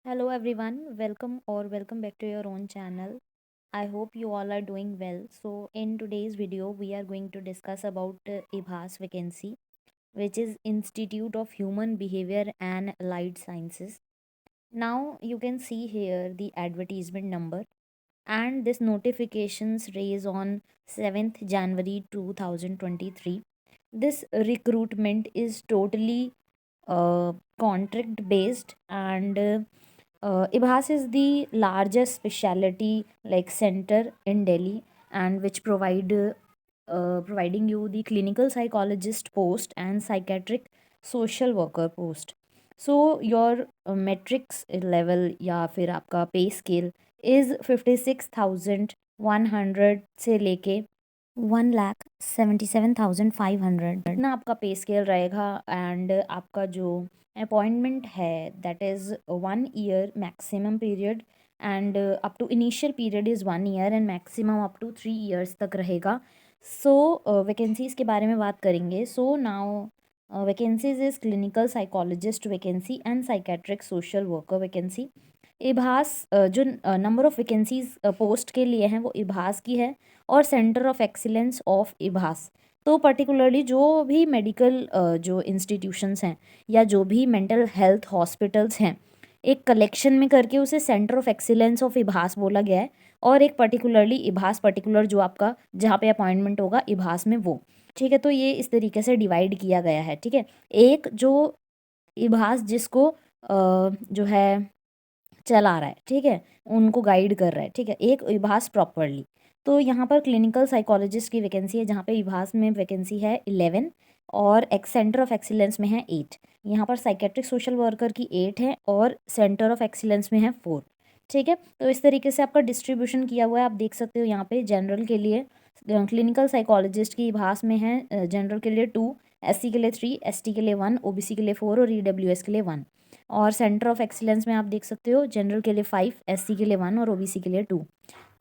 Hello everyone, welcome back to your own channel. I hope you all are doing well. So in today's video we are going to discuss about IBHAS vacancy, which is Institute of Human Behavior and Allied Sciences. Now you can see here the advertisement number, and this notifications raised on 7th January 2023. This recruitment is totally contract based, and IBHAS is the largest specialty like center in Delhi, and which providing you the clinical psychologist post and psychiatric social worker post. So your metrics level या फिर आपका पे scale is 56,100 से लेके 1,77,500 इतना आपका पे scale रहेगा। एंड आपका जो अपॉइंटमेंट है that is 1 year maximum period, and up to initial period is 1 year and maximum up to 3 years तक रहेगा। सो वैकेंसीज़ के बारे में बात करेंगे। So now vacancies is clinical psychologist vacancy and psychiatric social worker vacancy. इभास जो number of vacancies post के लिए हैं वो इभास की है, और सेंटर ऑफ एक्सीलेंस ऑफ इभास। तो पर्टिकुलरली जो भी मेडिकल जो इंस्टीट्यूशंस हैं या जो भी मेंटल हेल्थ हॉस्पिटल्स हैं, एक कलेक्शन में करके उसे सेंटर ऑफ एक्सीलेंस ऑफ इभास बोला गया है। और एक पर्टिकुलरली इभास पर्टिकुलर जो आपका जहाँ पे अपॉइंटमेंट होगा इभास में वो, ठीक है। तो ये इस तरीके से डिवाइड किया गया है, ठीक है। एक जो इभास जिसको जो है चला रहा है, ठीक है, उनको गाइड कर रहा है, ठीक है, एक इभास प्रॉपरली। तो यहाँ पर क्लिनिकल साइकोलॉजिस्ट की वैकेंसी है, जहाँ पे इभास में वैकेंसी है 11, और एक्स सेंटर ऑफ एक्सीलेंस में है 8। यहाँ पर साइकेट्रिक सोशल वर्कर की 8 है और सेंटर ऑफ एक्सीलेंस में है 4, ठीक है। तो इस तरीके से आपका डिस्ट्रीब्यूशन किया हुआ है, आप देख सकते हो यहाँ पे। जनरल के लिए क्लिनिकल साइकोलॉजिस्ट की इभास में है जनरल के लिए 2, एससी के लिए 3, एसटी के लिए 1, ओबीसी के लिए 4 और ईडब्ल्यूएस के लिए 1। और सेंटर ऑफ एक्सीलेंस में आप देख सकते हो जनरल के लिए 5, एससी के लिए 1 और ओबीसी के लिए 2।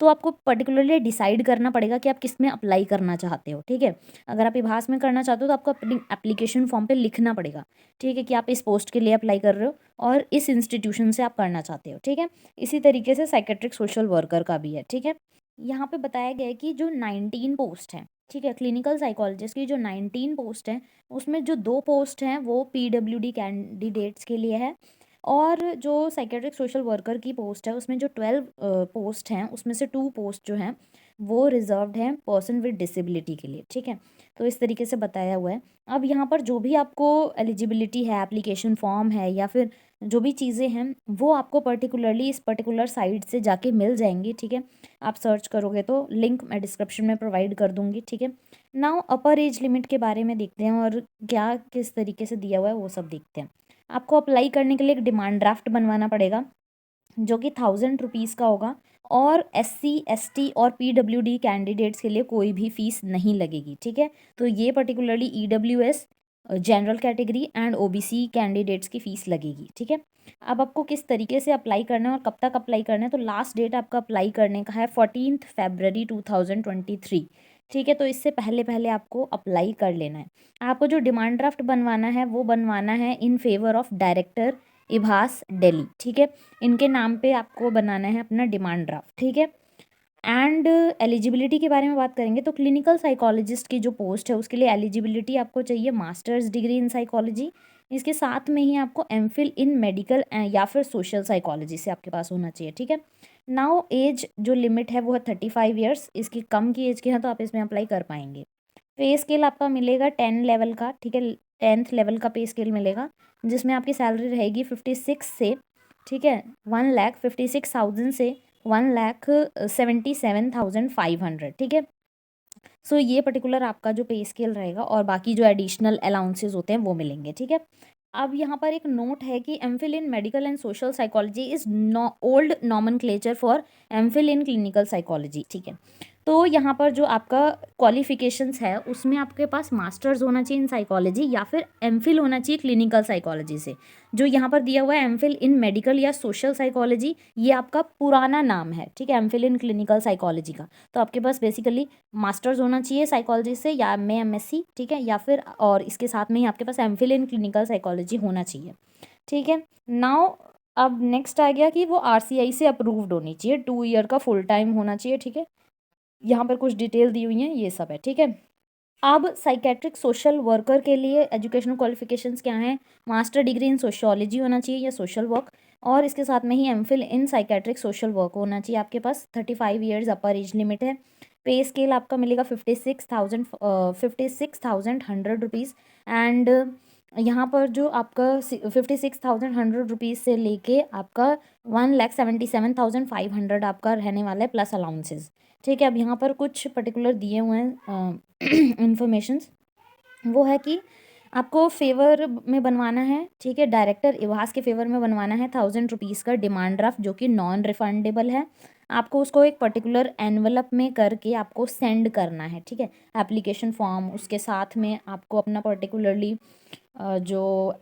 तो आपको पर्टिकुलरली डिसाइड करना पड़ेगा कि आप किस में अप्लाई करना चाहते हो, ठीक है। अगर आप इभास में करना चाहते हो तो आपको अपनी एप्लीकेशन फॉर्म पे लिखना पड़ेगा, ठीक है, कि आप इस पोस्ट के लिए अप्लाई कर रहे हो और इस इंस्टीट्यूशन से आप करना चाहते हो, ठीक है। इसी तरीके से साइकेट्रिक सोशल वर्कर का भी है, ठीक है। यहाँ पे बताया गया है कि जो 19 पोस्ट हैं, ठीक है, क्लिनिकल साइकोलॉजिस्ट की जो 19 पोस्ट हैं, उसमें जो 2 पोस्ट हैं वो पीडब्ल्यूडी कैंडिडेट्स के लिए है, और जो साइकेट्रिक सोशल वर्कर की पोस्ट है उसमें जो 12 पोस्ट हैं उसमें से 2 पोस्ट जो हैं वो रिजर्व्ड हैं पर्सन विद डिसेबिलिटी के लिए, ठीक है। तो इस तरीके से बताया हुआ है। अब यहाँ पर जो भी आपको एलिजिबिलिटी है, एप्लीकेशन फॉर्म है या फिर जो भी चीज़ें हैं वो आपको पर्टिकुलरली इस पर्टिकुलर साइट से जाके मिल जाएंगी, ठीक है। आप सर्च करोगे तो लिंक मैं डिस्क्रिप्शन में प्रोवाइड कर दूंगी, ठीक है। नाउ अपर एज लिमिट के बारे में देखते हैं और क्या किस तरीके से दिया हुआ है वो सब देखते हैं। आपको अप्लाई करने के लिए एक डिमांड ड्राफ्ट बनवाना पड़ेगा, जो कि 1000 रुपीज़ का होगा, और एससी एसटी और पीडब्ल्यूडी कैंडिडेट्स के लिए कोई भी फीस नहीं लगेगी, ठीक है। तो ये particularly EWS general category and OBC candidates की फ़ीस लगेगी, ठीक है। अब आपको किस तरीके से अप्लाई करना है और कब तक अप्लाई करना है, तो लास्ट डेट आपका अप्लाई करने का है 14 फरवरी 2023, ठीक है। तो इससे पहले पहले आपको अप्लाई कर लेना है। आपको जो डिमांड ड्राफ्ट बनवाना है वो बनवाना है इन फेवर ऑफ डायरेक्टर इभास दिल्ली, ठीक है। इनके नाम पे आपको बनाना है अपना डिमांड ड्राफ्ट, ठीक है। एंड एलिजिबिलिटी के बारे में बात करेंगे तो क्लिनिकल साइकोलॉजिस्ट की जो पोस्ट है उसके लिए एलिजिबिलिटी आपको चाहिए मास्टर्स डिग्री इन साइकोलॉजी। इसके साथ में ही आपको एमफिल इन मेडिकल या फिर सोशल साइकोलॉजी से आपके पास होना चाहिए, ठीक है। नाउ एज जो लिमिट है वो है 35 ईयर्स। इसकी कम की एज के हैं तो आप इसमें अप्लाई कर पाएंगे। पे स्केल आपका मिलेगा 10 लेवल का, ठीक है, 10th लेवल का पे स्केल मिलेगा, जिसमें आपकी सैलरी रहेगी 56 से, ठीक है, 1,56,000 से 1,77,500, ठीक है। सो ये पर्टिकुलर आपका जो पे स्केल रहेगा, और बाकी जो एडिशनल अलाउंसेस होते हैं वो मिलेंगे, ठीक है। अब यहाँ पर एक नोट है कि MPhil in medical and social psychology is old nomenclature for MPhil in clinical psychology, ठीक है। तो यहाँ पर जो आपका क्वालिफिकेशंस है उसमें आपके पास मास्टर्स होना चाहिए इन साइकोलॉजी या फिर एमफिल होना चाहिए क्लिनिकल साइकोलॉजी से। जो यहाँ पर दिया हुआ है एमफिल इन मेडिकल या सोशल साइकोलॉजी, ये आपका पुराना नाम है, ठीक है, एमफिल इन क्लिनिकल साइकोलॉजी का। तो आपके पास बेसिकली मास्टर्स होना चाहिए साइकोलॉजी से या में एमएससी, ठीक है, या फिर और इसके साथ में ही आपके पास एमफिल इन क्लिनिकल साइकोलॉजी होना चाहिए, ठीक है। नाउ अब नेक्स्ट आ गया कि वो RCI से अप्रूव्ड होनी चाहिए, 2 ईयर का फुल टाइम होना चाहिए, ठीक है। यहाँ पर कुछ डिटेल दी हुई हैं, ये सब है, ठीक है। अब साइकेट्रिक सोशल वर्कर के लिए एजुकेशनल क्वालिफिकेशंस क्या हैं? मास्टर डिग्री इन सोशियोलॉजी होना चाहिए या सोशल वर्क, और इसके साथ में ही MPhil in psychiatric social work होना चाहिए आपके पास। 35 ईयर्स अपर एज लिमिट है। पे स्केल आपका मिलेगा 56,100 रुपीज़। एंड यहाँ पर जो आपका 56,100 रुपीज़ से लेके आपका 1,77,500 आपका रहने वाला है, प्लस अलाउंसेस, ठीक है। अब यहाँ पर कुछ पर्टिकुलर दिए हुए हैं इंफॉर्मेशंस, वो है कि आपको फेवर में बनवाना है, ठीक है। डायरेक्टर इवास के फेवर में बनवाना है 1,000 रुपीज़ का डिमांड ड्राफ्ट, जो कि नॉन रिफंडेबल है। आपको उसको एक पर्टिकुलर एनवलप में करके आपको सेंड करना है, ठीक है। एप्लीकेशन फॉर्म, उसके साथ में आपको अपना पर्टिकुलरली जो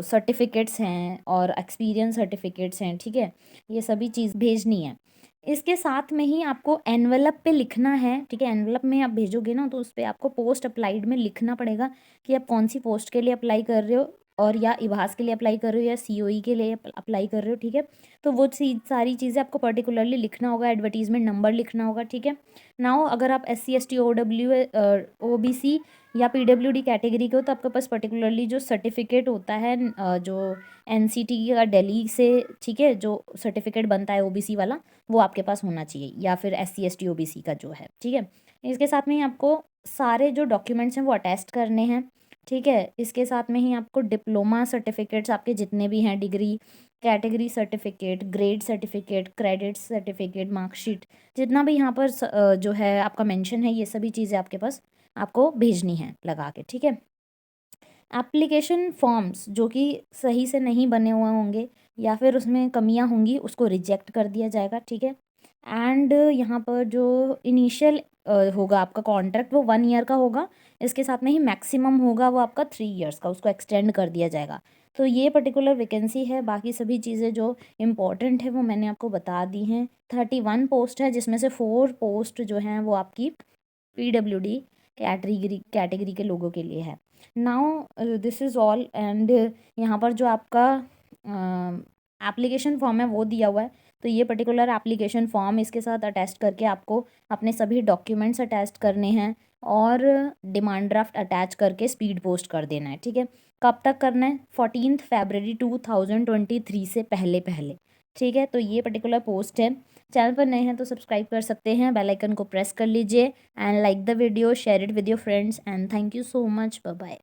सर्टिफिकेट्स हैं और एक्सपीरियंस सर्टिफिकेट्स हैं, ठीक है, ये सभी चीज़ भेजनी है। इसके साथ में ही आपको एनवलप पे लिखना है, ठीक है। एनवलप में आप भेजोगे ना, तो उस पर आपको पोस्ट अप्लाइड में लिखना पड़ेगा कि आप कौन सी पोस्ट के लिए अप्लाई कर रहे हो, और या इवास के लिए अप्लाई कर रहे हो या COE के लिए अप्लाई कर रहे हो, ठीक है। तो वो सारी चीज़ें आपको पर्टिकुलरली लिखना होगा, एडवर्टीजमेंट नंबर लिखना होगा, ठीक है। नाउ अगर आप SC ST OBC या PWD कैटेगरी के हो, तो आपके पास पर्टिकुलरली जो सर्टिफिकेट होता है जो NCT का दिल्ली से, ठीक है, जो सर्टिफिकेट बनता है OBC वाला, वो आपके पास होना चाहिए, या फिर SC ST OBC का जो है, ठीक है। इसके साथ में ही आपको सारे जो डॉक्यूमेंट्स हैं वो अटेस्ट करने हैं, ठीक है। इसके साथ में ही आपको डिप्लोमा सर्टिफिकेट्स आपके जितने भी हैं, degree, category certificate, grade certificate, credit certificate, marksheet, जितना भी यहाँ पर जो है आपका मेंशन है, ये सभी चीज़ें आपके पास आपको भेजनी है लगा के, ठीक है। एप्लीकेशन फॉर्म्स जो कि सही से नहीं बने हुए होंगे या फिर उसमें कमियां होंगी, उसको रिजेक्ट कर दिया जाएगा, ठीक है। एंड यहाँ पर जो इनिशियल होगा आपका कॉन्ट्रैक्ट, वो 1 ईयर का होगा। इसके साथ में ही मैक्सिमम होगा वो आपका 3 ईयर्स का, उसको एक्सटेंड कर दिया जाएगा। तो ये पर्टिकुलर वैकेंसी है। बाकी सभी चीज़ें जो इम्पोर्टेंट है वो मैंने आपको बता दी हैं। 31 पोस्ट है, जिसमें से 4 पोस्ट जो हैं वो आपकी PWD कैटेगरी के लोगों के लिए है। Now this is all. And यहाँ पर जो आपका एप्लीकेशन फॉर्म है वो दिया हुआ है, तो ये पर्टिकुलर एप्लीकेशन फॉर्म इसके साथ अटैच करके आपको अपने सभी डॉक्यूमेंट्स अटैच करने हैं और डिमांड ड्राफ्ट अटैच करके स्पीड पोस्ट कर देना है, ठीक है। कब तक करना है? 14 फरवरी 2023 से पहले पहले, ठीक है। तो ये पर्टिकुलर पोस्ट है। चैनल पर नए हैं तो सब्सक्राइब कर सकते हैं, बेल आइकन को प्रेस कर लीजिए, and like the video, share it with your friends, and thank you so much, bye bye.